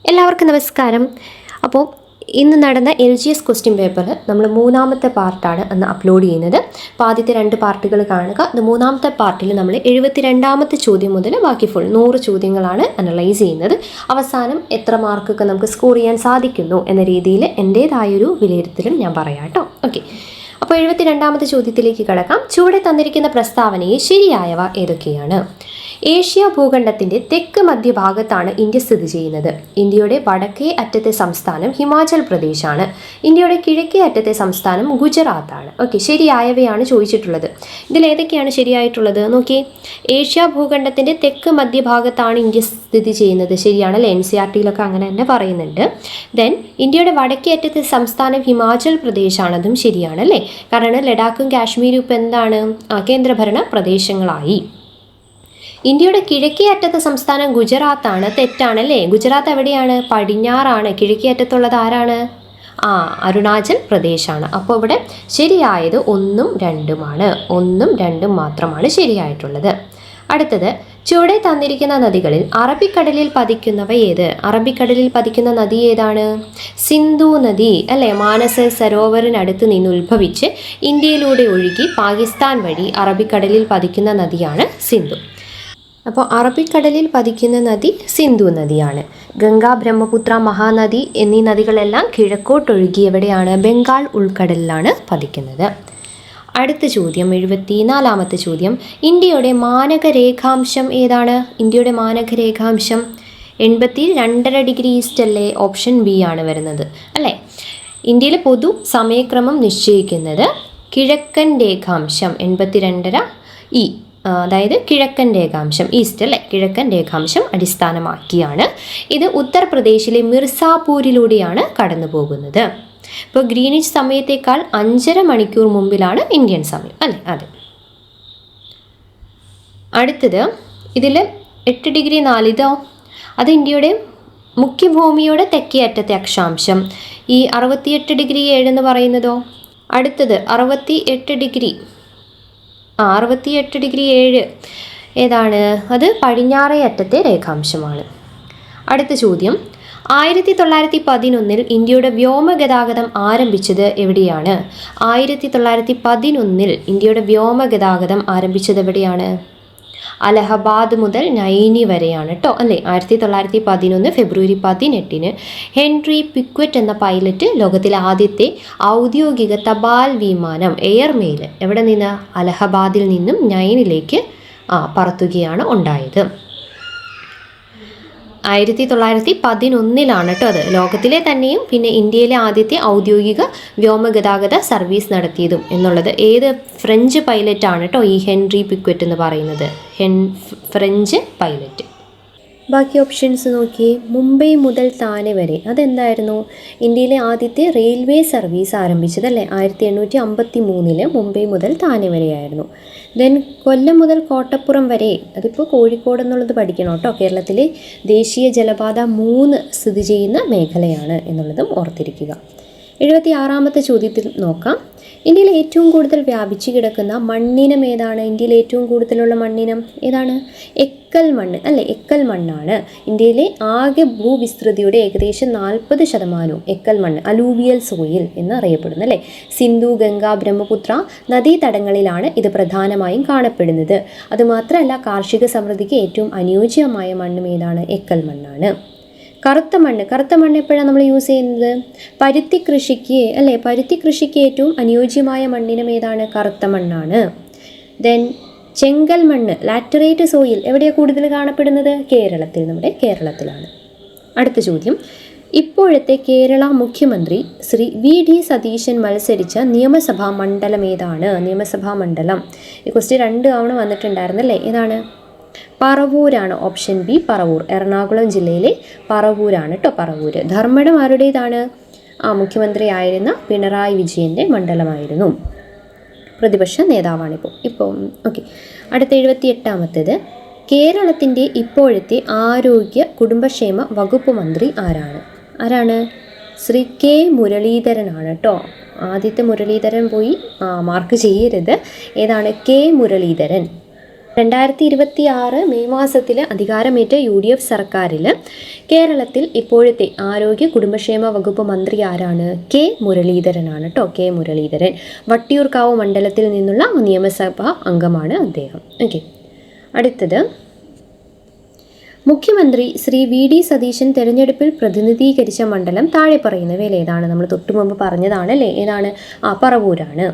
എല്ലാവർക്കും നമസ്കാരം. അപ്പോൾ ഇന്ന് നടന്ന LGS ക്വസ്റ്റ്യൻ പേപ്പർ നമ്മൾ മൂന്നാമത്തെ പാർട്ടാണ് അന്ന് അപ്ലോഡ് ചെയ്യുന്നത്. അപ്പോൾ ആദ്യത്തെ 2 പാർട്ടുകൾ കാണുക. ഇത് മൂന്നാമത്തെ പാർട്ടിൽ നമ്മൾ 72ാമത്തെ ചോദ്യം മുതൽ ബാക്കി ഫുൾ 100 ചോദ്യങ്ങളാണ് അനലൈസ് ചെയ്യുന്നത്. അവസാനം എത്ര മാർക്കൊക്കെ നമുക്ക് സ്കോർ ചെയ്യാൻ സാധിക്കുന്നു എന്ന രീതിയിൽ എൻ്റേതായൊരു വിലയിരുത്തലും ഞാൻ പറയാം കേട്ടോ. ഓക്കെ, അപ്പോൾ 72ാമത്തെ ചോദ്യത്തിലേക്ക് കടക്കാം. ചുവടെ തന്നിരിക്കുന്ന പ്രസ്താവനയെ ശരിയായവ ഏതൊക്കെയാണ്? ഏഷ്യ ഭൂഖണ്ഡത്തിൻ്റെ തെക്ക് മധ്യഭാഗത്താണ് ഇന്ത്യ സ്ഥിതി ചെയ്യുന്നത്. ഇന്ത്യയുടെ വടക്കേ അറ്റത്തെ സംസ്ഥാനം ഹിമാചൽ പ്രദേശാണ്. ഇന്ത്യയുടെ കിഴക്കേ അറ്റത്തെ സംസ്ഥാനം ഗുജറാത്താണ്. ഓക്കെ, ശരിയായവയാണ് ചോദിച്ചിട്ടുള്ളത്. ഇതിൽ ഏതൊക്കെയാണ് ശരിയായിട്ടുള്ളത് നോക്കിയേ. ഏഷ്യ ഭൂഖണ്ഡത്തിൻ്റെ തെക്ക് മധ്യഭാഗത്താണ് ഇന്ത്യ സ്ഥിതി ചെയ്യുന്നത്. ശരിയാണല്ലേ, NCERT-യിലൊക്കെ അങ്ങനെ തന്നെ പറയുന്നുണ്ട്. ദെൻ ഇന്ത്യയുടെ വടക്കേ അറ്റത്തെ സംസ്ഥാനം ഹിമാചൽ പ്രദേശാണ്, അതും ശരിയാണല്ലേ. കാരണം ലഡാക്കും കാശ്മീരും ഇപ്പം എന്താണ് കേന്ദ്രഭരണ പ്രദേശങ്ങളായി. ഇന്ത്യയുടെ കിഴക്കേ അറ്റത്തെ സംസ്ഥാനം ഗുജറാത്താണ്, തെറ്റാണല്ലേ. ഗുജറാത്ത് എവിടെയാണ്? പടിഞ്ഞാറാണ്. കിഴക്കേ അറ്റത്തുള്ളത് ആരാണ്? അരുണാചൽ പ്രദേശാണ്. അപ്പോൾ ഇവിടെ ശരിയായത് 1ഉം 2ഉമാണ്. 1ഉം 2ഉം മാത്രമാണ് ശരിയായിട്ടുള്ളത്. അടുത്തത്, ചുവടെ തന്നിരിക്കുന്ന നദികളിൽ അറബിക്കടലിൽ പതിക്കുന്നവ ഏത്? അറബിക്കടലിൽ പതിക്കുന്ന നദി ഏതാണ്? സിന്ധു നദി അല്ലേ. മാനസ സരോവറിനടുത്ത് നിന്ന് ഉത്ഭവിച്ച് ഇന്ത്യയിലൂടെ ഒഴുകി പാകിസ്ഥാൻ വഴി അറബിക്കടലിൽ പതിക്കുന്ന നദിയാണ് സിന്ധു. അപ്പോൾ അറബിക്കടലിൽ പതിക്കുന്ന നദി സിന്ധു നദിയാണ്. ഗംഗ, ബ്രഹ്മപുത്ര, മഹാനദി എന്നീ നദികളെല്ലാം കിഴക്കോട്ടൊഴുകി എവിടെയാണ്? ബംഗാൾ ഉൾക്കടലിലാണ് പതിക്കുന്നത്. അടുത്ത ചോദ്യം, 74ാമത്തെ ചോദ്യം. ഇന്ത്യയുടെ മാനകരേഖാംശം ഏതാണ്? ഇന്ത്യയുടെ മാനകരേഖാംശം 82.5 ഡിഗ്രി ഈസ്റ്റ് അല്ലേ. ഓപ്ഷൻ ബി ആണ് വരുന്നത് അല്ലേ. ഇന്ത്യയിലെ പൊതു സമയക്രമം നിശ്ചയിക്കുന്നത് കിഴക്കൻ രേഖാംശം 82.5 ഇ, അതായത് കിഴക്കൻ രേഖാംശം ഈസ്റ്റ് അല്ലേ, കിഴക്കൻ രേഖാംശം അടിസ്ഥാനമാക്കിയാണ്. ഇത് ഉത്തർപ്രദേശിലെ മിർസാപൂരിലൂടെയാണ് കടന്നു പോകുന്നത്. ഇപ്പോൾ ഗ്രീനിച്ച് സമയത്തേക്കാൾ 5.5 മണിക്കൂർ മുമ്പിലാണ് ഇന്ത്യൻ സമയം അല്ലേ. അതെ. അടുത്തത്, ഇതിൽ 8 ഡിഗ്രി 4 ഇതോ, അത് ഇന്ത്യയുടെ മുഖ്യഭൂമിയുടെ തെക്കേ അറ്റത്തെ അക്ഷാംശം. ഈ 68 ഡിഗ്രി 7 എന്ന് പറയുന്നതോ? അടുത്തത് 68 ഡിഗ്രി 7 ഏതാണ്? അത് പടിഞ്ഞാറേ അറ്റത്തെ രേഖാംശമാണ്. അടുത്ത ചോദ്യം, 1911 ഇന്ത്യയുടെ വ്യോമഗതാഗതം ആരംഭിച്ചത് എവിടെയാണ്? 1911 ഇന്ത്യയുടെ വ്യോമഗതാഗതം ആരംഭിച്ചത് എവിടെയാണ്? അലഹബാദ് മുതൽ നൈനി വരെയാണ് കേട്ടോ അല്ലേ. 1911 ഫെബ്രുവരി 18 ഹെൻറി പിക്വറ്റ് എന്ന പൈലറ്റ് ലോകത്തിലെ ആദ്യത്തെ ഔദ്യോഗിക തപാൽ വിമാനം എയർമെയിൽ എവിടെ നിന്ന്? അലഹബാദിൽ നിന്നും നൈനിലേക്ക് പറത്തുകയാണ് ഉണ്ടായത്. 1911 കേട്ടോ അത്. ലോകത്തിലെ തന്നെയും പിന്നെ ഇന്ത്യയിലെ ആദ്യത്തെ ഔദ്യോഗിക വ്യോമഗതാഗത സർവീസ് നടത്തിയതും എന്നുള്ളത് ഏത്? ഫ്രഞ്ച് പൈലറ്റാണ് കേട്ടോ ഈ ഹെൻറി പിക്വറ്റ് എന്ന് പറയുന്നത്. French pilot. ബാക്കി ഓപ്ഷൻസ് നോക്കി. മുംബൈ മുതൽ താനെ വരെ അതെന്തായിരുന്നു? ഇന്ത്യയിലെ ആദ്യത്തെ റെയിൽവേ സർവീസ് ആരംഭിച്ചതല്ലേ. 1853 മുംബൈ മുതൽ താനെ വരെയായിരുന്നു. ദെൻ കൊല്ലം മുതൽ കോട്ടപ്പുറം വരെ, അതിപ്പോൾ കോഴിക്കോട് എന്നുള്ളത് പഠിക്കണം കേട്ടോ. കേരളത്തിലെ ദേശീയ ജലപാത 3 സ്ഥിതി ചെയ്യുന്ന മേഖലയാണ് എന്നുള്ളതും ഓർത്തിരിക്കുക. 76ാമത്തെ ചോദ്യത്തിൽ നോക്കാം. ഇന്ത്യയിൽ ഏറ്റവും കൂടുതൽ വ്യാപിച്ചു കിടക്കുന്ന മണ്ണിനം ഏതാണ്? ഇന്ത്യയിൽ ഏറ്റവും കൂടുതലുള്ള മണ്ണിനം ഏതാണ്? എക്കൽ മണ്ണ് അല്ലേ. എക്കൽ മണ്ണാണ്. ഇന്ത്യയിലെ ആകെ ഭൂവിസ്തൃതിയുടെ ഏകദേശം 40% എക്കൽ മണ്ണ്, അലൂവിയൽ സോയിൽ എന്നറിയപ്പെടുന്നു അല്ലേ. സിന്ധു, ഗംഗ, ബ്രഹ്മപുത്ര നദീതടങ്ങളിലാണ് ഇത് പ്രധാനമായും കാണപ്പെടുന്നത്. അതുമാത്രമല്ല, കാർഷിക സമൃദ്ധിക്ക് ഏറ്റവും അനുയോജ്യമായ മണ്ണും ഏതാണ്? എക്കൽ മണ്ണാണ്. കറുത്ത മണ്ണ് എപ്പോഴാണ് നമ്മൾ യൂസ് ചെയ്യുന്നത്? പരുത്തി കൃഷിക്ക് അല്ലേ. പരുത്തി കൃഷിക്ക് ഏറ്റവും അനുയോജ്യമായ മണ്ണിനം ഏതാണ്? കറുത്ത മണ്ണാണ്. ദെൻ ചെങ്കൽ മണ്ണ്, ലാറ്ററേറ്റ് സോയിൽ എവിടെയാണ് കൂടുതൽ കാണപ്പെടുന്നത്? കേരളത്തിൽ, നമ്മുടെ കേരളത്തിലാണ്. അടുത്ത ചോദ്യം, ഇപ്പോഴത്തെ കേരള മുഖ്യമന്ത്രി ശ്രീ VD സതീശൻ മത്സരിച്ച നിയമസഭാ മണ്ഡലം ഏതാണ്? നിയമസഭാ മണ്ഡലം ഈ ക്വസ്റ്റ്യൻ 2 തവണ വന്നിട്ടുണ്ടായിരുന്നല്ലേ. ഏതാണ്? പറവൂരാണ്. Option B Paravur. എറണാകുളം ജില്ലയിലെ പറവൂരാണ് കേട്ടോ. പറവൂർ. ധർമ്മടം ആരുടേതാണ്? മുഖ്യമന്ത്രി ആയിരുന്ന പിണറായി വിജയൻ്റെ മണ്ഡലമായിരുന്നു. പ്രതിപക്ഷ നേതാവാണിപ്പോൾ. ഓക്കെ. അടുത്ത 78ാമത്തേത്, കേരളത്തിൻ്റെ ഇപ്പോഴത്തെ ആരോഗ്യ കുടുംബക്ഷേമ വകുപ്പ് മന്ത്രി ആരാണ്? ശ്രീ K മുരളീധരനാണ് കേട്ടോ. ആദ്യത്തെ മുരളീധരൻ പോയി മാർക്ക് ചെയ്യരുത്. ഏതാണ്? K മുരളീധരൻ. 2026 മെയ് മാസത്തിൽ അധികാരമേറ്റ UDF സർക്കാരിൽ കേരളത്തിൽ ഇപ്പോഴത്തെ ആരോഗ്യ കുടുംബക്ഷേമ വകുപ്പ് മന്ത്രി ആരാണ്? കെ മുരളീധരനാണ് കേട്ടോ. കെ മുരളീധരൻ വട്ടിയൂർക്കാവ് മണ്ഡലത്തിൽ നിന്നുള്ള നിയമസഭാ അംഗമാണ് അദ്ദേഹം. ഓക്കെ, അടുത്തത് മുഖ്യമന്ത്രി ശ്രീ വി ഡി സതീശൻ തെരഞ്ഞെടുപ്പിൽ പ്രതിനിധീകരിച്ച മണ്ഡലം താഴെ പറയുന്നവയിൽ ഏതാണ്? നമ്മൾ തൊട്ടു മുമ്പ് പറഞ്ഞതാണല്ലേ, ഏതാണ്? പറവൂരാണ്.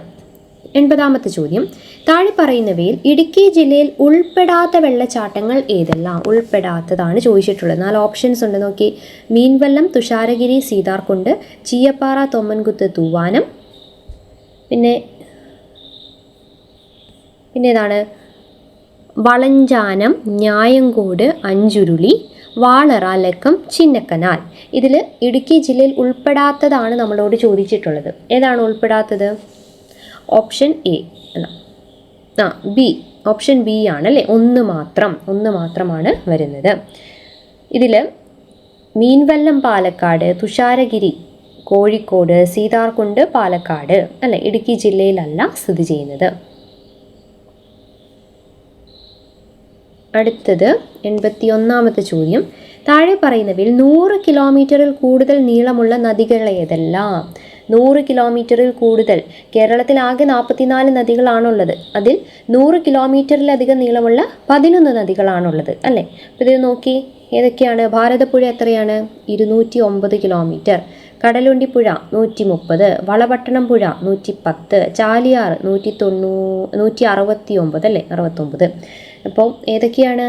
80ാമത്തെ ചോദ്യം, താഴെ പറയുന്നവയിൽ ഇടുക്കി ജില്ലയിൽ ഉൾപ്പെടാത്ത വെള്ളച്ചാട്ടങ്ങൾ ഏതെല്ലാം? ഉൾപ്പെടാത്തതാണ് ചോദിച്ചിട്ടുള്ളത്. 4 ഓപ്ഷൻസ് ഉണ്ട്, നോക്കി. മീൻവല്ലം, തുഷാരഗിരി, സീതാർകുണ്ട്, ചീയപ്പാറ, തൊമ്മൻകുത്ത്, തൂവാനം, പിന്നെ ഏതാണ്? വളഞ്ചാനം, ഞായങ്കോട്, അഞ്ചുരുളി, വാളറ, ലക്കം, ചിന്നക്കനാൽ. ഇതിൽ ഇടുക്കി ജില്ലയിൽ ഉൾപ്പെടാത്തതാണ് നമ്മളോട് ചോദിച്ചിട്ടുള്ളത്. ഏതാണ് ഉൾപ്പെടാത്തത്? Option A B. Option B ആണല്ലേ, ഒന്ന് മാത്രമാണ് വരുന്നത്. ഇതിൽ മീൻവല്ലം പാലക്കാട്, തുഷാരഗിരി കോഴിക്കോട്, സീതാർകുണ്ട് പാലക്കാട് അല്ലെ, ഇടുക്കി ജില്ലയിലല്ല സ്ഥിതി ചെയ്യുന്നത്. അടുത്തത് 81ാമത്തെ ചോദ്യം, താഴെ പറയുന്നവയിൽ 100 കിലോമീറ്ററിൽ കൂടുതൽ നീളമുള്ള നദികൾ ഏതെല്ലാം? 100 കിലോമീറ്ററിൽ കൂടുതൽ. കേരളത്തിലാകെ 44 നദികളാണുള്ളത്. അതിൽ 100 കിലോമീറ്ററിലധികം നീളമുള്ള 11 നദികളാണുള്ളത് അല്ലേ. അപ്പോൾ ഇത് നോക്കി, ഏതൊക്കെയാണ്? ഭാരതപ്പുഴ എത്രയാണ്? 209 കിലോമീറ്റർ. കടലുണ്ടിപ്പുഴ 130, വളപട്ടണം പുഴ 110, ചാലിയാർ 169 അല്ലേ, 69. അപ്പോൾ ഏതൊക്കെയാണ്?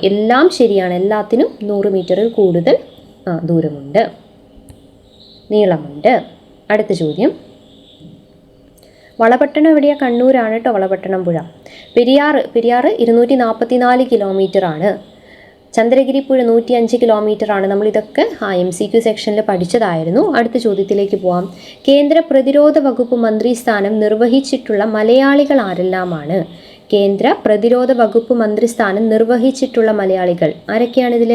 എല്ലാം ശരിയാണ്. എല്ലാത്തിനും 100 മീറ്ററിൽ കൂടുതൽ ദൂരമുണ്ട്, നീളമുണ്ട്. അടുത്ത ചോദ്യം, വളപട്ടണം എവിടെയാണ്? കണ്ണൂരാണ് കേട്ടോ, വളപട്ടണം പുഴ. പെരിയാർ 244 കിലോമീറ്റർ ആണ്. ചന്ദ്രഗിരി പുഴ 105 കിലോമീറ്റർ ആണ്. നമ്മളിതൊക്കെ MCQ സെക്ഷനിൽ പഠിച്ചതായിരുന്നു. അടുത്ത ചോദ്യത്തിലേക്ക് പോവാം. കേന്ദ്ര പ്രതിരോധ വകുപ്പ് മന്ത്രി സ്ഥാനം നിർവഹിച്ചിട്ടുള്ള മലയാളികൾ ആരെല്ലാമാണ്? കേന്ദ്ര പ്രതിരോധ വകുപ്പ് മന്ത്രി സ്ഥാനം നിർവഹിച്ചിട്ടുള്ള മലയാളികൾ ആരൊക്കെയാണിതിൽ?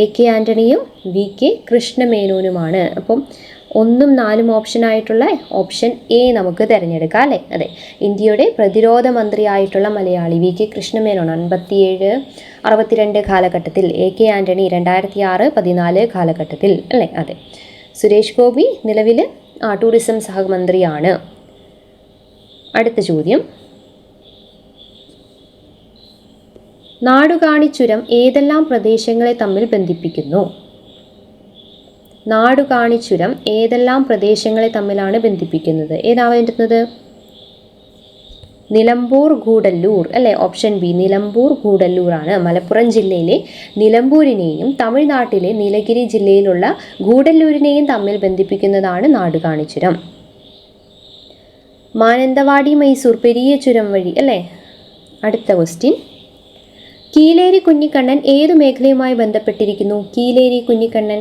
AK ആൻ്റണിയും VK കൃഷ്ണമേനോനുമാണ്. അപ്പം 1ഉം 4ഉം ഓപ്ഷനായിട്ടുള്ള ഓപ്ഷൻ എ നമുക്ക് തിരഞ്ഞെടുക്കാം അല്ലേ. അതെ, ഇന്ത്യയുടെ പ്രതിരോധ മന്ത്രിയായിട്ടുള്ള മലയാളി VK കൃഷ്ണമേനോൻ 57-62 കാലഘട്ടത്തിൽ, AK ആൻ്റണി 2006-14 കാലഘട്ടത്തിൽ അല്ലേ. അതെ, സുരേഷ് ഗോപി നിലവിൽ ടൂറിസം സഹമന്ത്രിയാണ്. അടുത്ത ചോദ്യം, നാടുകാണിച്ചുരം ഏതെല്ലാം പ്രദേശങ്ങളെ തമ്മിൽ ബന്ധിപ്പിക്കുന്നു? നാടുകാണിച്ചുരം ഏതെല്ലാം പ്രദേശങ്ങളെ തമ്മിലാണ് ബന്ധിപ്പിക്കുന്നത്? ഏതാ വരുന്നത്? നിലമ്പൂർ ഗൂഡല്ലൂർ അല്ലേ. ഓപ്ഷൻ ബി നിലമ്പൂർ ഗൂഡല്ലൂർ ആണ്. മലപ്പുറം ജില്ലയിലെ നിലമ്പൂരിനെയും തമിഴ്നാട്ടിലെ നീലഗിരി ജില്ലയിലുള്ള ഗൂഡല്ലൂരിനെയും തമ്മിൽ ബന്ധിപ്പിക്കുന്നതാണ് നാടുകാണിച്ചുരം. മാനന്തവാടി മൈസൂർ പെരിയ ചുരം വഴി അല്ലേ. അടുത്ത ക്വസ്റ്റ്യൻ, കീലേരി കുഞ്ഞിക്കണ്ണൻ ഏതു മേഖലയുമായി ബന്ധപ്പെട്ടിരിക്കുന്നു? കീലേരി കുഞ്ഞിക്കണ്ണൻ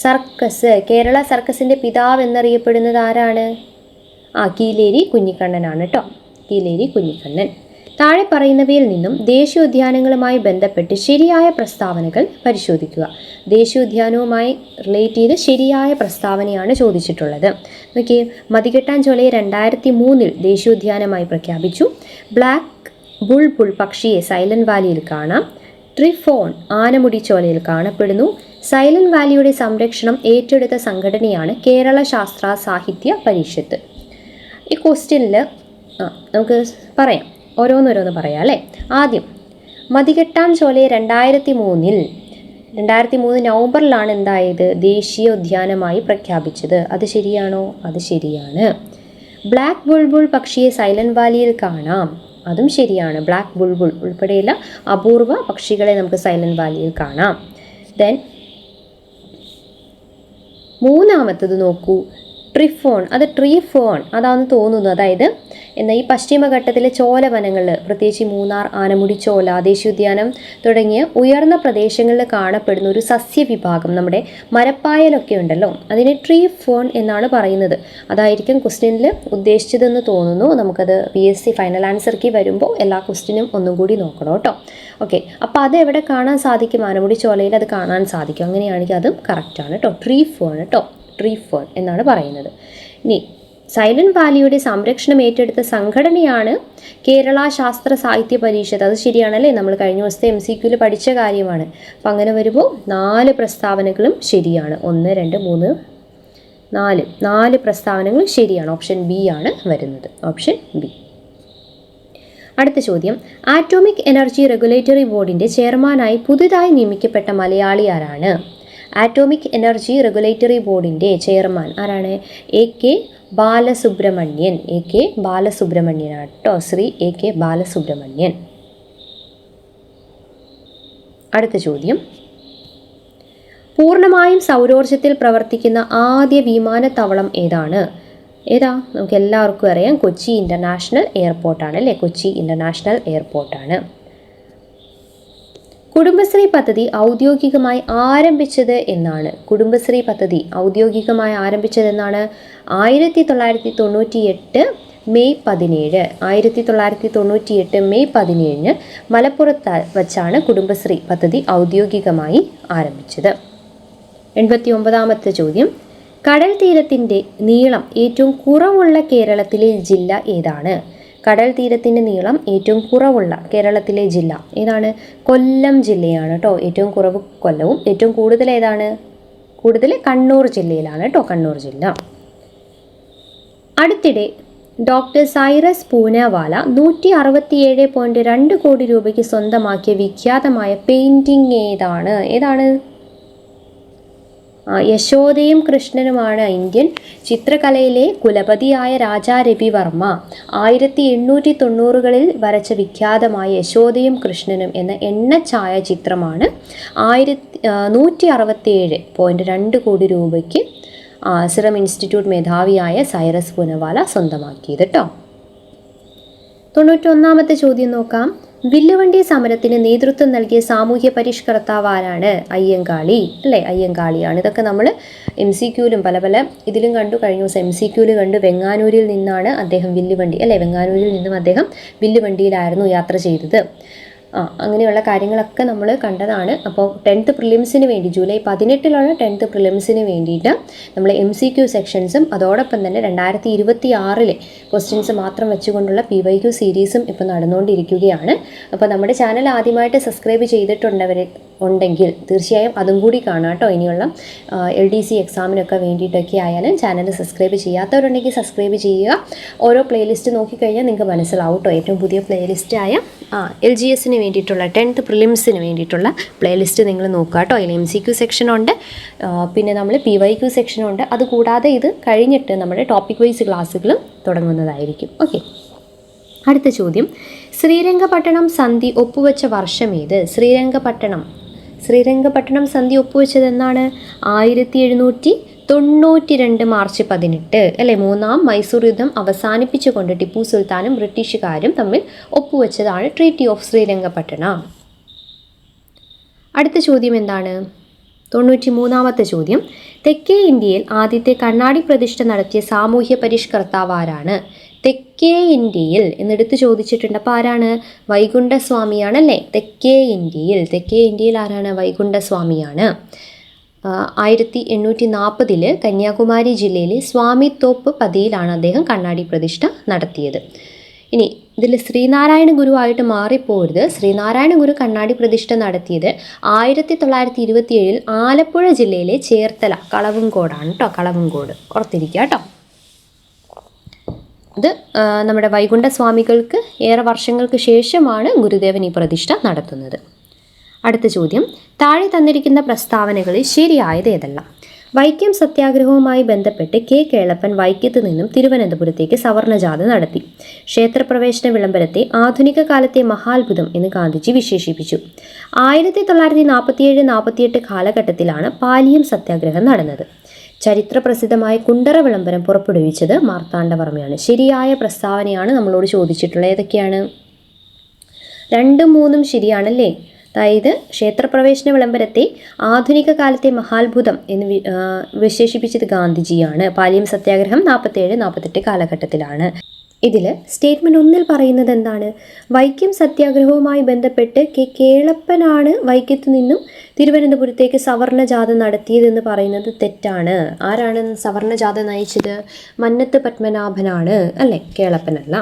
സർക്കസ്. കേരള സർക്കസിൻ്റെ പിതാവ് എന്നറിയപ്പെടുന്നത് ആരാണ്? കീലേരി കുഞ്ഞിക്കണ്ണനാണ് കേട്ടോ. കീലേരി കുഞ്ഞിക്കണ്ണൻ. താഴെ പറയുന്നവയിൽ നിന്നും ദേശീയോദ്യാനങ്ങളുമായി ബന്ധപ്പെട്ട് ശരിയായ പ്രസ്താവനകൾ പരിശോധിക്കുക. ദേശീയോദ്യാനവുമായി റിലേറ്റ് ചെയ്ത് ശരിയായ പ്രസ്താവനയാണ് ചോദിച്ചിട്ടുള്ളത്. നോക്കിയേ, മതികെട്ടാഞ്ചോലയെ 2003 ദേശീയോദ്യാനമായി പ്രഖ്യാപിച്ചു. ബ്ലാക്ക് ബുൾബുൾ പക്ഷിയെ സൈലന്റ് വാലിയിൽ കാണാം. ട്രിഫോൺ ആനമുടി ചോലയിൽ കാണപ്പെടുന്നു. സൈലന്റ് വാലിയുടെ സംരക്ഷണം ഏറ്റെടുത്ത സംഘടനയാണ് കേരള ശാസ്ത്ര സാഹിത്യ പരിഷത്ത്. ഈ ക്വസ്റ്റ്യനിൽ നമുക്ക് പറയാം, ഓരോന്നോരോന്ന് പറയാം അല്ലേ. ആദ്യം, മതികെട്ടാൻ ചോലയെ 2003 നവംബറിലാണ് എന്തായത്? ദേശീയ ഉദ്യാനമായി പ്രഖ്യാപിച്ചത്. അത് ശരിയാണോ? അത് ശരിയാണ്. ബ്ലാക്ക് ബുൾബുൾ പക്ഷിയെ സൈലന്റ് വാലിയിൽ കാണാം. അതും ശരിയാണ്. ബ്ലാക്ക് ബുൾബുൾ ഉൾപ്പെടെയുള്ള അപൂർവ പക്ഷികളെ നമുക്ക് സൈലന്റ് വാലിയിൽ കാണാം. ദെൻ മൂന്നാമത്തത് നോക്കൂ, ട്രിഫോൺ. അത് ട്രീ ഫോൺ അതാണെന്ന് തോന്നുന്നു. അതായത് ഈ പശ്ചിമഘട്ടത്തിലെ ചോലവനങ്ങളിൽ, പ്രത്യേകിച്ച് മൂന്നാർ, ആനമുടി ചോല ദേശീയോദ്യാനം തുടങ്ങിയ ഉയർന്ന പ്രദേശങ്ങളിൽ കാണപ്പെടുന്ന ഒരു സസ്യവിഭാഗം, നമ്മുടെ മരപ്പായലൊക്കെ ഉണ്ടല്ലോ, അതിനെ ട്രീ ഫോൺ എന്നാണ് പറയുന്നത്. അതായിരിക്കും ക്വസ്റ്റ്യനിൽ ഉദ്ദേശിച്ചതെന്ന് തോന്നുന്നു. നമുക്കത് PSC ഫൈനൽ ആൻസർ കീ വരുമ്പോൾ എല്ലാ ക്വസ്റ്റ്യനും ഒന്നും കൂടി നോക്കണം കേട്ടോ. ഓക്കെ, അപ്പോൾ അത് എവിടെ കാണാൻ സാധിക്കും? ആനമുടി ചോലയിൽ അത് കാണാൻ സാധിക്കും. അങ്ങനെയാണെങ്കിൽ അതും കറക്റ്റാണ് കേട്ടോ. ട്രീ ഫോൺ കേട്ടോ, ട്രീ ഫോൺ എന്നാണ് പറയുന്നത്. ഇനി സൈലന്റ് വാലിയുടെ സംരക്ഷണം ഏറ്റെടുത്ത സംഘടനയാണ് കേരള ശാസ്ത്ര സാഹിത്യ പരീഷത്ത്. അത് ശരിയാണല്ലേ, നമ്മൾ കഴിഞ്ഞ ദിവസത്തെ MCQയിൽ പഠിച്ച കാര്യമാണ്. അപ്പം അങ്ങനെ വരുമ്പോൾ 4 പ്രസ്താവനകളും ശരിയാണ്. 1 2 3 4 പ്രസ്താവനകൾ ശരിയാണ്. ഓപ്ഷൻ ബി ആണ് വരുന്നത്. Option B. അടുത്ത ചോദ്യം, ആറ്റോമിക് എനർജി റെഗുലേറ്ററി ബോർഡിൻ്റെ ചെയർമാനായി പുതുതായി നിയമിക്കപ്പെട്ട മലയാളി ആരാണ്? ആറ്റോമിക് എനർജി റെഗുലേറ്ററി ബോർഡിൻ്റെ ചെയർമാൻ ആരാണ്? AK ബാലസുബ്രഹ്മണ്യൻ. AK ബാലസുബ്രഹ്മണ്യനാണ് കേട്ടോ. ശ്രീ AK ബാലസുബ്രഹ്മണ്യൻ. അടുത്ത ചോദ്യം, പൂർണ്ണമായും സൗരോർജ്ജത്തിൽ പ്രവർത്തിക്കുന്ന ആദ്യ വിമാനത്താവളം ഏതാണ്? ഏതാ? നമുക്ക് എല്ലാവർക്കും അറിയാം, കൊച്ചി ഇൻ്റർനാഷണൽ എയർപോർട്ടാണ് അല്ലേ. കൊച്ചി ഇൻ്റർനാഷണൽ എയർപോർട്ടാണ്. കുടുംബശ്രീ പദ്ധതി ഔദ്യോഗികമായി ആരംഭിച്ചത് എന്നാണ്? കുടുംബശ്രീ പദ്ധതി ഔദ്യോഗികമായി ആരംഭിച്ചതെന്നാണ്? 1998 മെയ് 17. 1998 മെയ് 17 മലപ്പുറത്ത് വച്ചാണ് കുടുംബശ്രീ പദ്ധതി ഔദ്യോഗികമായി ആരംഭിച്ചത്. 89ാമത്തെ ചോദ്യം, കടൽ തീരത്തിൻ്റെ നീളം ഏറ്റവും കുറവുള്ള കേരളത്തിലെ ജില്ല ഏതാണ്? കടൽ തീരത്തിൻ്റെ നീളം ഏറ്റവും കുറവുള്ള കേരളത്തിലെ ജില്ല ഏതാണ്? കൊല്ലം ജില്ലയാണ് കേട്ടോ. ഏറ്റവും കുറവ് കൊല്ലവും, ഏറ്റവും കൂടുതൽ ഏതാണ്? കൂടുതൽ കണ്ണൂർ ജില്ലയിലാണ് കേട്ടോ, കണ്ണൂർ ജില്ല. അടുത്തിടെ ഡോക്ടർ സൈറസ് പൂനവാല 167.2 കോടി രൂപയ്ക്ക് സ്വന്തമാക്കിയ വിഖ്യാതമായ പെയിൻറ്റിങ് ഏതാണ്? ഏതാണ്? യശോദയും കൃഷ്ണനുമാണ്. ഇന്ത്യൻ ചിത്രകലയിലെ കുലപതിയായ രാജാ രവിവർമ്മ 1890കളിൽ വരച്ച വിഖ്യാതമായ യശോദയും കൃഷ്ണനും എന്ന എണ്ണച്ചായ ചിത്രമാണ് 167.2 കോടി രൂപയ്ക്ക് സിറം ഇൻസ്റ്റിറ്റ്യൂട്ട് മേധാവിയായ സൈറസ് പൂനവാല സ്വന്തമാക്കിയത് കേട്ടോ. 91ാമത്തെ ചോദ്യം നോക്കാം. വില്ലുവണ്ടി സമരത്തിന് നേതൃത്വം നൽകിയ സാമൂഹ്യ പരിഷ്കർത്താവ് ആരാണ്? അയ്യങ്കാളി അല്ലേ, അയ്യങ്കാളിയാണ്. ഇതൊക്കെ നമ്മൾ MCQയിലും പല ഇതിലും കണ്ടു. കഴിഞ്ഞ ദിവസം MCQയിൽ കണ്ടു. വെങ്ങാനൂരിൽ നിന്നാണ് അദ്ദേഹം വില്ലുവണ്ടി അല്ലേ, വെങ്ങാനൂരിൽ നിന്നും അദ്ദേഹം വില്ലുവണ്ടിയിലായിരുന്നു യാത്ര ചെയ്തത്. അങ്ങനെയുള്ള കാര്യങ്ങളൊക്കെ നമ്മൾ കണ്ടതാണ്. അപ്പോൾ 10th പ്രിലിംസിന് വേണ്ടി ജൂലൈ 18 10th പ്രിലിംസിന് വേണ്ടിയിട്ട് നമ്മൾ MCQ സെക്ഷൻസും അതോടൊപ്പം തന്നെ 2026 ക്വസ്റ്റ്യൻസ് മാത്രം വെച്ചുകൊണ്ടുള്ള PYQ സീരീസും ഇപ്പോൾ നടന്നുകൊണ്ടിരിക്കുകയാണ്. അപ്പോൾ നമ്മുടെ ചാനൽ ആദ്യമായിട്ട് സബ്സ്ക്രൈബ് ഉണ്ടെങ്കിൽ തീർച്ചയായും അതും കൂടി കാണാം കേട്ടോ. ഇനിയുള്ള LDC എക്സാമിനൊക്കെ വേണ്ടിയിട്ടൊക്കെ ആയാലും ചാനൽ സബ്സ്ക്രൈബ് ചെയ്യാത്തവരുണ്ടെങ്കിൽ സബ്സ്ക്രൈബ് ചെയ്യുക. ഓരോ പ്ലേലിസ്റ്റ് നോക്കിക്കഴിഞ്ഞാൽ നിങ്ങൾക്ക് മനസ്സിലാവും കേട്ടോ. ഏറ്റവും പുതിയ പ്ലേലിസ്റ്റായ LGSന് വേണ്ടിയിട്ടുള്ള 10th പ്രിലിംസിന് വേണ്ടിയിട്ടുള്ള പ്ലേലിസ്റ്റ് നിങ്ങൾ നോക്കുക കേട്ടോ. അതിൽ MCQ സെക്ഷനുണ്ട്, പിന്നെ നമ്മൾ PYQ സെക്ഷനുണ്ട്. അതുകൂടാതെ ഇത് കഴിഞ്ഞിട്ട് നമ്മുടെ ടോപ്പിക് വൈസ് ക്ലാസ്സുകളും തുടങ്ങുന്നതായിരിക്കും. ഓക്കെ, അടുത്ത ചോദ്യം, ശ്രീരംഗപട്ടണം സന്ധി ഒപ്പുവെച്ച വർഷം ഏത്? ശ്രീരംഗപട്ടണം സന്ധി ഒപ്പുവെച്ചത് എന്നാണ്? 1792 മാർച്ച് 18 അല്ലേ. 3ാം മൈസൂർ യുദ്ധം അവസാനിപ്പിച്ചുകൊണ്ട് ടിപ്പു സുൽത്താനും ബ്രിട്ടീഷുകാരും തമ്മിൽ ഒപ്പുവെച്ചതാണ് ട്രീറ്റി ഓഫ് ശ്രീരംഗപട്ടണം. അടുത്ത ചോദ്യം എന്താണ്? 93ാമത്തെ ചോദ്യം, തെക്കേ ഇന്ത്യയിൽ ആദ്യത്തെ കണ്ണാടി പ്രതിഷ്ഠ നടത്തിയ സാമൂഹ്യ പരിഷ്കർത്താവ് ആരാണ്? തെക്കേ ഇന്ത്യയിൽ എന്നെടുത്ത് ചോദിച്ചിട്ടുണ്ട്. അപ്പോൾ ആരാണ്? വൈകുണ്ഠസ്വാമിയാണല്ലേ. തെക്കേ ഇന്ത്യയിൽ ആരാണ്? വൈകുണ്ഠസ്വാമിയാണ്. 1840 കന്യാകുമാരി ജില്ലയിലെ സ്വാമിത്തോപ്പ് പതിയിലാണ് അദ്ദേഹം കണ്ണാടി പ്രതിഷ്ഠ നടത്തിയത്. ഇനി ഇതിൽ ശ്രീനാരായണ ഗുരുവായിട്ട് മാറിപ്പോരുത്. ശ്രീനാരായണ ഗുരു കണ്ണാടി പ്രതിഷ്ഠ നടത്തിയത് 1927 ആലപ്പുഴ ജില്ലയിലെ ചേർത്തല കളവുംകോടാണ് കേട്ടോ. കളവുംകോട് ഓർത്തിരിക്കുക കേട്ടോ. ഇത് നമ്മുടെ വൈകുണ്ഠസ്വാമികൾക്ക് ഏറെ വർഷങ്ങൾക്ക് ശേഷമാണ് ഗുരുദേവൻ ഈ പ്രതിഷ്ഠ നടത്തുന്നത്. അടുത്ത ചോദ്യം, താഴെ തന്നിരിക്കുന്ന പ്രസ്താവനകളിൽ ശരിയായത് ഏതെല്ലാം? വൈക്കം സത്യാഗ്രഹവുമായി ബന്ധപ്പെട്ട് കേളപ്പൻ വൈക്കത്ത് നിന്നും തിരുവനന്തപുരത്തേക്ക് സവർണജാഥ നടത്തി. ക്ഷേത്രപ്രവേശന വിളംബരത്തെ ആധുനിക കാലത്തെ മഹാത്ഭുതം എന്ന് ഗാന്ധിജി വിശേഷിപ്പിച്ചു. 1947-48 കാലഘട്ടത്തിലാണ് പാലിയം സത്യാഗ്രഹം നടന്നത്. ചരിത്രപ്രസിദ്ധമായ കുണ്ടറ വിളംബരം പുറപ്പെടുവിച്ചത് മാർത്താണ്ഡവർമ്മയാണ്. ശരിയായ പ്രസ്താവനയാണ് നമ്മളോട് ചോദിച്ചിട്ടുള്ളത്. ഏതൊക്കെയാണ്? 2ഉം 3ഉം ശരിയാണല്ലേ. അതായത് ക്ഷേത്രപ്രവേശന വിളംബരത്തെ ആധുനിക കാലത്തെ മഹാത്ഭുതം എന്ന് വിശേഷിപ്പിച്ചത് ഗാന്ധിജിയാണ്. പാലിയം സത്യാഗ്രഹം 47-48 കാലഘട്ടത്തിലാണ്. ഇതിൽ സ്റ്റേറ്റ്മെൻറ്റ് 1 പറയുന്നത് എന്താണ്? വൈക്കം സത്യാഗ്രഹവുമായി ബന്ധപ്പെട്ട് കേളപ്പനാണ് വൈക്കത്തു നിന്നും തിരുവനന്തപുരത്തേക്ക് സവർണ ജാഥ നടത്തിയതെന്ന് പറയുന്നത് തെറ്റാണ്. ആരാണ് സവർണ ജാഥ നയിച്ചത്? മന്നത്ത് പത്മനാഭനാണ്, അല്ലേ? കേളപ്പനല്ല.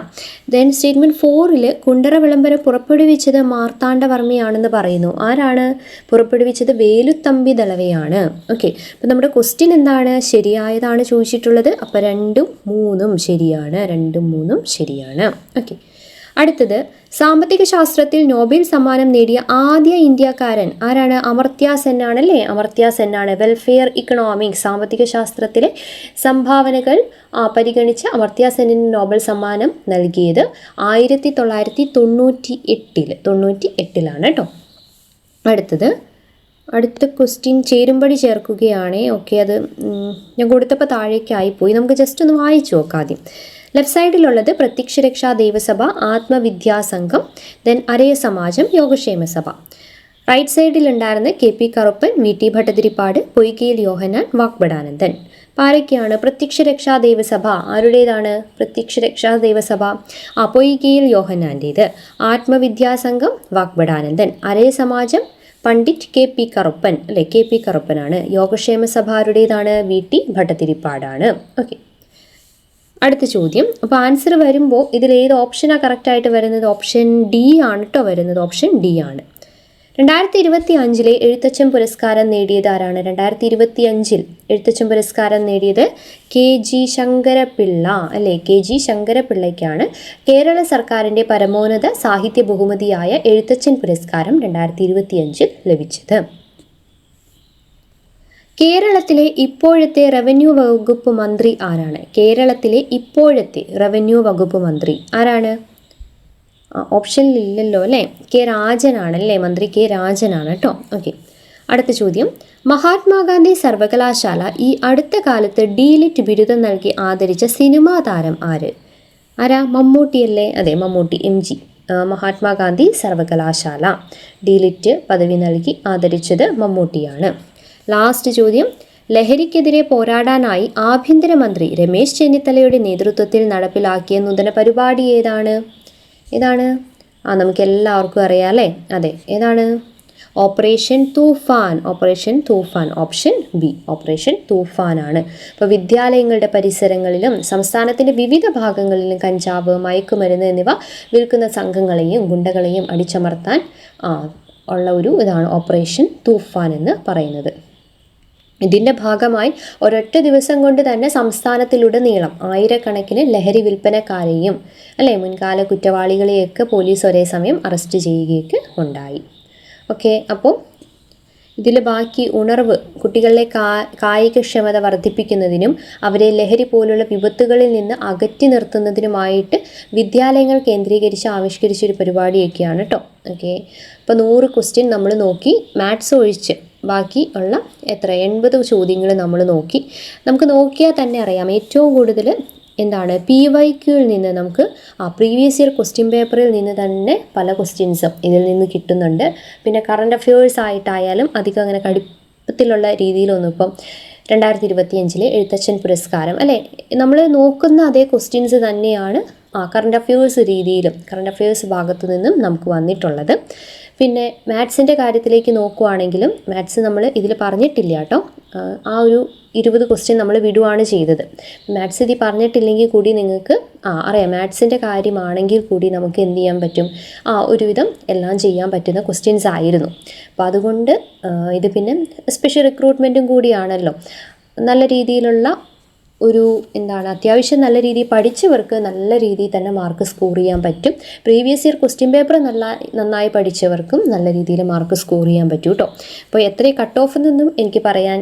ദെൻ സ്റ്റേറ്റ്മെൻറ്റ് 4 കുണ്ടറ വിളംബരം പുറപ്പെടുവിച്ചത് മാർത്താണ്ഡവർമ്മയാണെന്ന് പറയുന്നു. ആരാണ് പുറപ്പെടുവിച്ചത്? വേലുത്തമ്പി ദളവയാണ്. ഓക്കെ, അപ്പം നമ്മുടെ ക്വസ്റ്റ്യൻ എന്താണ്? ശരിയായതാണ് ചോദിച്ചിട്ടുള്ളത്. അപ്പോൾ 2ഉം 3ഉം ശരിയാണ്. 2ഉം 3ഉം ശരിയാണ്. ഓക്കെ, അടുത്തത് സാമ്പത്തിക ശാസ്ത്രത്തിൽ നോബൽ സമ്മാനം നേടിയ ആദ്യ ഇന്ത്യക്കാരൻ ആരാണ്? അമർത്യ സെൻ ആണല്ലേ? അമർത്യ സെൻ ആണ്. വെൽഫെയർ ഇക്കണോമിക്സ് സാമ്പത്തിക ശാസ്ത്രത്തിലെ സംഭാവനകൾ പരിഗണിച്ച് അമർത്യ സെന്നിന് നോബൽ സമ്മാനം നൽകിയത് 1998 കേട്ടോ. അടുത്ത ക്വസ്റ്റ്യൻ ചേരുംപടി ചേർക്കുകയാണ്. ഓക്കെ, അത് ഞാൻ കൊടുത്തപ്പോൾ താഴേക്കായിപ്പോയി. നമുക്ക് ജസ്റ്റ് ഒന്ന് വായിച്ചു നോക്കാം ആദ്യം. Left സൈഡിലുള്ളത് Prathyaksha Raksha Daivasabha, Atmavidyasangham, then Araya Samajam, Yogakshema Sabha. Right സൈഡിലുണ്ടായിരുന്ന KP കറുപ്പൻ, VT ഭട്ടതിരിപ്പാട്, പൊയ്കയിൽ യോഹന്നാൻ, വാഗ്ബടാനന്ദൻ. ആരൊക്കെയാണ്? പ്രത്യക്ഷ രക്ഷാ ദൈവസഭ ആരുടേതാണ്? പ്രത്യക്ഷ രക്ഷാ ദൈവസഭ പൊയ്കയിൽ യോഹന്നാൻ്റേത്. ആത്മവിദ്യാസംഘം വാഗ്ബടാനന്ദൻ. അരയ സമാജം പണ്ഡിറ്റ് KP കറുപ്പൻ, അല്ലേ? KP കറുപ്പനാണ്. യോഗക്ഷേമ സഭ ആരുടേതാണ്? VT ഭട്ടതിരിപ്പാടാണ്. ഓക്കെ, അടുത്ത ചോദ്യം. അപ്പോൾ ആൻസർ വരുമ്പോൾ ഇതിൽ ഏത് ഓപ്ഷനാണ് കറക്റ്റായിട്ട് വരുന്നത്? ഓപ്ഷൻ D ആണ് കേട്ടോ വരുന്നത്. ഓപ്ഷൻ D ആണ്. 2025 എഴുത്തച്ഛൻ പുരസ്കാരം നേടിയത് ആരാണ്? 2025 എഴുത്തച്ഛൻ പുരസ്കാരം നേടിയത് KG ശങ്കരപിള്ള, അല്ലേ? KG ശങ്കരപിള്ളയ്ക്കാണ് കേരള സർക്കാരിൻ്റെ പരമോന്നത സാഹിത്യ ബഹുമതിയായ എഴുത്തച്ഛൻ പുരസ്കാരം 2025 ലഭിച്ചത്. കേരളത്തിലെ ഇപ്പോഴത്തെ റവന്യൂ വകുപ്പ് മന്ത്രി ആരാണ്? കേരളത്തിലെ ഇപ്പോഴത്തെ റവന്യൂ വകുപ്പ് മന്ത്രി ആരാണ്? ഓപ്ഷനിലില്ലല്ലോ, അല്ലേ? K രാജനാണല്ലേ മന്ത്രി. K രാജനാണ് കേട്ടോ. ഓക്കെ, അടുത്ത ചോദ്യം. മഹാത്മാഗാന്ധി സർവകലാശാല ഈ അടുത്ത കാലത്ത് D.Litt ബിരുദം നൽകി ആദരിച്ച സിനിമാ താരം ആരാ? മമ്മൂട്ടിയല്ലേ? അതെ, മമ്മൂട്ടി. MG. മഹാത്മാഗാന്ധി സർവകലാശാല D.Litt പദവി നൽകി ആദരിച്ചത് മമ്മൂട്ടിയാണ്. ലാസ്റ്റ് ചോദ്യം. ലഹരിക്കെതിരെ പോരാടാനായി ആഭ്യന്തരമന്ത്രി രമേശ് ചെന്നിത്തലയുടെ നേതൃത്വത്തിൽ നടപ്പിലാക്കിയ നൂതന പരിപാടി ഏതാണ്? നമുക്ക് എല്ലാവർക്കും അറിയാം, അല്ലേ? അതെ, ഏതാണ്? Operation Toofan. Operation Toofan. Option B, operation തൂഫാനാണ്. അപ്പോൾ വിദ്യാലയങ്ങളുടെ പരിസരങ്ങളിലും സംസ്ഥാനത്തിൻ്റെ വിവിധ ഭാഗങ്ങളിലും കഞ്ചാവ്, മയക്കുമരുന്ന് എന്നിവ വിൽക്കുന്ന സംഘങ്ങളെയും ഗുണ്ടകളെയും അടിച്ചമർത്താൻ ഉള്ള ഇതാണ് ഓപ്പറേഷൻ തൂഫാൻ എന്ന് പറയുന്നത്. ഇതിൻ്റെ ഭാഗമായി ഒരൊറ്റ ദിവസം കൊണ്ട് തന്നെ സംസ്ഥാനത്തിലുടനീളം ആയിരക്കണക്കിന് ലഹരി വിൽപ്പനക്കാരെയും, അല്ലേ, മുൻകാല കുറ്റവാളികളെയൊക്കെ പോലീസ് ഒരേ സമയം അറസ്റ്റ് ചെയ്യുകയൊക്കെ ഉണ്ടായി. ഓക്കെ, അപ്പോൾ ഇതിൽ ബാക്കി ഉണർവ് കുട്ടികളിലെ കായികക്ഷമത വർദ്ധിപ്പിക്കുന്നതിനും അവരെ ലഹരി പോലുള്ള വിപത്തുകളിൽ നിന്ന് അകറ്റി നിർത്തുന്നതിനുമായിട്ട് വിദ്യാലയങ്ങൾ കേന്ദ്രീകരിച്ച് ആവിഷ്കരിച്ചൊരു പരിപാടിയൊക്കെയാണ് കേട്ടോ. ഓക്കെ, അപ്പോൾ 100 ക്വസ്റ്റ്യൻ നമ്മൾ നോക്കി. മാത്സ് ഒഴിച്ച് ബാക്കി ഉള്ള 80 ചോദ്യങ്ങൾ നമ്മൾ നോക്കി. നമുക്ക് നോക്കിയാൽ തന്നെ അറിയാം ഏറ്റവും കൂടുതൽ എന്താണ് PYQയിൽ നിന്ന് നമുക്ക് പ്രീവിയസ് ഇയർ ക്വസ്റ്റ്യൻ പേപ്പറിൽ നിന്ന് തന്നെ പല ക്വസ്റ്റ്യൻസും ഇതിൽ നിന്ന് കിട്ടുന്നുണ്ട്. പിന്നെ കറണ്ട് അഫയേഴ്സ് ആയിട്ടായാലും അധികം അങ്ങനെ കടുപ്പത്തിലുള്ള രീതിയിലൊന്നും ഇപ്പം 2025 എഴുത്തച്ഛൻ പുരസ്കാരം, അല്ലേ, നമ്മൾ നോക്കുന്ന അതേ ക്വസ്റ്റ്യൻസ് തന്നെയാണ് കറണ്ട് അഫയേഴ്സ് രീതിയിലും കറണ്ട് അഫയേഴ്സ് ഭാഗത്തു നിന്നും നമുക്ക് വന്നിട്ടുള്ളത്. പിന്നെ മാത്സിൻ്റെ കാര്യത്തിലേക്ക് നോക്കുവാണെങ്കിലും മാത്സ് നമ്മൾ ഇതിൽ പറഞ്ഞിട്ടില്ല കേട്ടോ. ആ ഒരു 20 ക്വസ്റ്റ്യൻ നമ്മൾ വിടുവാണ് ചെയ്തത്. മാത്സ് ഇതിൽ പറഞ്ഞിട്ടില്ലെങ്കിൽ കൂടി നിങ്ങൾക്ക് അറിയാം മാത്സിൻ്റെ കാര്യമാണെങ്കിൽ കൂടി നമുക്ക് എന്ത് ചെയ്യാൻ പറ്റും, ഒരുവിധം എല്ലാം ചെയ്യാൻ പറ്റുന്ന ക്വസ്റ്റ്യൻസ് ആയിരുന്നു. അപ്പോൾ അതുകൊണ്ട് ഇത് പിന്നെ സ്പെഷ്യൽ റിക്രൂട്ട്മെൻറ്റും കൂടിയാണല്ലോ. നല്ല രീതിയിലുള്ള അത്യാവശ്യം നല്ല രീതിയിൽ പഠിച്ചവർക്ക് നല്ല രീതിയിൽ തന്നെ മാർക്ക് സ്കോർ ചെയ്യാൻ പറ്റും. പ്രീവിയസ് ഇയർ ക്വസ്റ്റ്യൻ പേപ്പർ നന്നായി പഠിച്ചവർക്കും നല്ല രീതിയിൽ മാർക്ക് സ്കോർ ചെയ്യാൻ പറ്റും കേട്ടോ. അപ്പോൾ എത്ര കട്ട് ഓഫ് എന്നൊന്നും എനിക്ക് പറയാൻ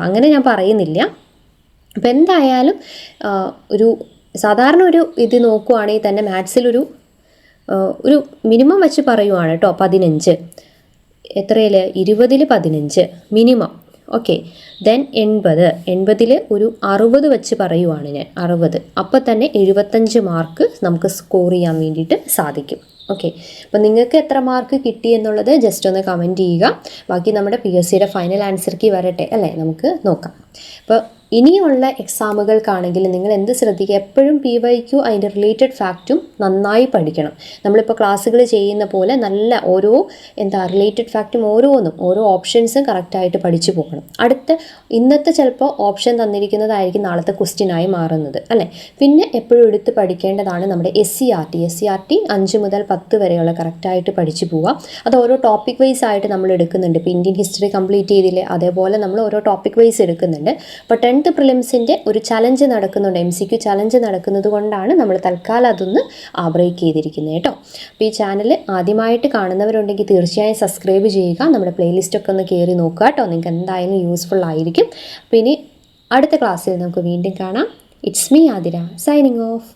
അങ്ങനെ ഞാൻ പറയുന്നില്ല. അപ്പോൾ എന്തായാലും സാധാരണ ഇത് നോക്കുവാണെങ്കിൽ തന്നെ മാത്സിലൊരു മിനിമം വെച്ച് പറയുവാണ് കേട്ടോ 15. എത്രയിൽ? 20ൽ 15 മിനിമം. ഓക്കെ, ദെൻ 80ൽ ഒരു 60 വെച്ച് പറയുവാണ് ഞാൻ 60. അപ്പോൾ തന്നെ 75 മാർക്ക് നമുക്ക് സ്കോർ ചെയ്യാൻ വേണ്ടിയിട്ട് സാധിക്കും. ഓക്കെ, അപ്പോൾ നിങ്ങൾക്ക് എത്ര മാർക്ക് കിട്ടി എന്നുള്ളത് ജസ്റ്റ് ഒന്ന് കമൻറ്റ് ചെയ്യുക. ബാക്കി നമ്മുടെ PSCയുടെ ഫൈനൽ ആൻസർ കീ വരട്ടെ, അല്ലേ, നമുക്ക് നോക്കാം. അപ്പോൾ ഇനിയുള്ള എക്സാമുകൾക്കാണെങ്കിൽ നിങ്ങൾ എന്ത് ശ്രദ്ധിക്കുക, എപ്പോഴും PYQ അതിൻ്റെ റിലേറ്റഡ് ഫാക്റ്റും നന്നായി പഠിക്കണം. നമ്മളിപ്പോൾ ക്ലാസ്സുകൾ ചെയ്യുന്ന പോലെ നല്ല ഓരോ റിലേറ്റഡ് ഫാക്റ്റും ഓരോന്നും ഓരോ ഓപ്ഷൻസും കറക്റ്റായിട്ട് പഠിച്ചു പോകണം. ഇന്നത്തെ ചിലപ്പോൾ ഓപ്ഷൻ തന്നിരിക്കുന്നതായിരിക്കും നാളത്തെ ക്വസ്റ്റ്യനായി മാറുന്നത് അല്ലേ. പിന്നെ എപ്പോഴും എടുത്ത് പഠിക്കേണ്ടതാണ് നമ്മുടെ SCRT 5 മുതൽ 10 വരെയുള്ള കറക്റ്റായിട്ട് പഠിച്ചു പോവുക. അത് ഓരോ ടോപ്പിക് വൈസ് ആയിട്ട് നമ്മൾ എടുക്കുന്നുണ്ട്. ഇപ്പോൾ ഇന്ത്യൻ ഹിസ്റ്ററി കംപ്ലീറ്റ് ചെയ്തില്ലേ, അതേപോലെ നമ്മൾ ഓരോ ടോപ്പിക് വൈസ് എടുക്കുന്നുണ്ട്. അപ്പോൾ 10th പ്രിലിംസിൻ്റെ ഒരു ചലഞ്ച് നടക്കുന്നുണ്ട്, MCQ ചലഞ്ച് നടക്കുന്നത് കൊണ്ടാണ് നമ്മൾ തൽക്കാലം അതൊന്ന് ബ്രേക്ക് ചെയ്തിരിക്കുന്നത് കേട്ടോ. അപ്പോൾ ഈ ചാനൽ ആദ്യമായിട്ട് കാണുന്നവരുണ്ടെങ്കിൽ തീർച്ചയായും സബ്സ്ക്രൈബ് ചെയ്യുക. നമ്മുടെ പ്ലേലിസ്റ്റൊക്കെ ഒന്ന് കയറി നോക്കുക കേട്ടോ, നിങ്ങൾക്ക് എന്തായാലും യൂസ്ഫുൾ ആയിരിക്കും. അപ്പോൾ ഇനി അടുത്ത ക്ലാസ്സിൽ നമുക്ക് വീണ്ടും കാണാം. It's me Athira signing off.